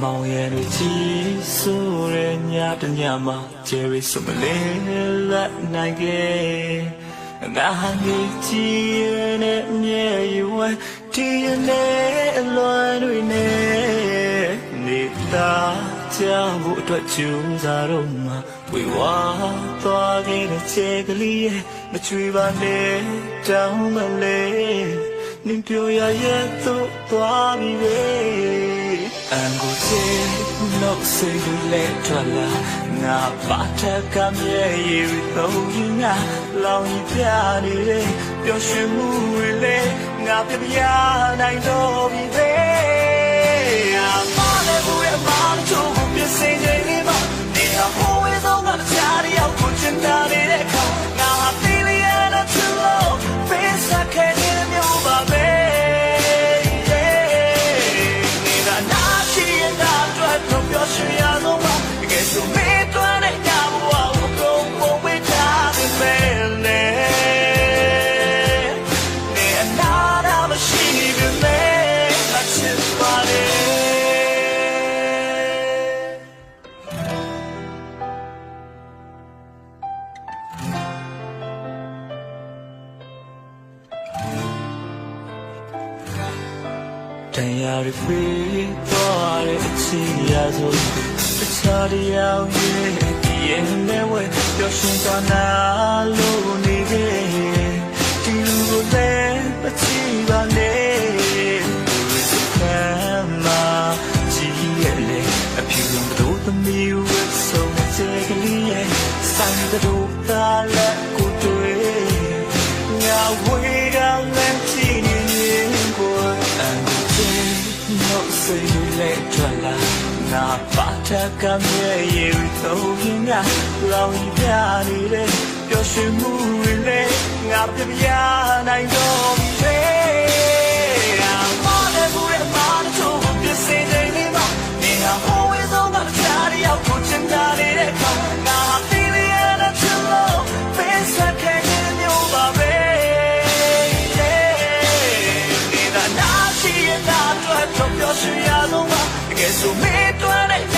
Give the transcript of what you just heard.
မောင်ရဲ့တွေကြီးဆိုတဲ့ညတညမှာကျယ်ရီစုမလေးလက်နိုင်ခဲ့ငါဟန်ကြီးရဲ့နဲ့မြဲရွယ်ဒီနဲ့အလွန်တွေနဲ့နေတာကြဖို့အတွက်ကြိုးစားတော့မှဝေဝါသွားခဲ့တဲ့ချေကလေးရဲ့မချွေပါနဲ့တောင်းမလဲနင်ပြောရရဲ့သို့သွားပြီပဲအန်ကိုချေလို့စိတ်လေးထွက်လာငါပါထကမြဲရည်တော့ငါလောင်ပြနေလေပျော်ရွှင်မှုတွေလေငါပြပြနိုင်တော့ပြီပဲအမလည်းဘူးရဲ့မမချိုးကိုပြစင်နေလေးပါနေဟာဟိုဝေးဆုံးကတခြားတယောက်ကိုချင်တာနေတဲ့ခေါင်းငါဟာတီလီယာနာချူလို့ဖေးစားခဲ့တဲ့မျိုးပါပဲတရားရဖေးသွားတဲ့အချီရဆိုတခြားတရားရဲ့ရဲ့နဲ့ဝဲပျော်ရွှင်သွားနာလို့နေခဲ့ဒီလူကိုလည်းမချီပါနဲ့ဒီစကားမှာကြည့်ရလေအဖြူလုံးတို့သမီးဝဲဆုံးတဲ့ကလေးရဲ့ဆိုင်တို့သာလက်ကိုတွေ့ငါဝေးကလည်းကြည့်နေကိုno say you let twala na pata kamye you thought nga long ya ni le pyo shin mu le nga pya nai do mi le ma le bu le ma le to pi sin dai ni ma ni ha ho we so ga cha ri yaw ko chin da ni de ka nga ti li ya na chu lo face sa ke ni myo ba be你的那些那段都表示呀，懂吗？给宿命断的。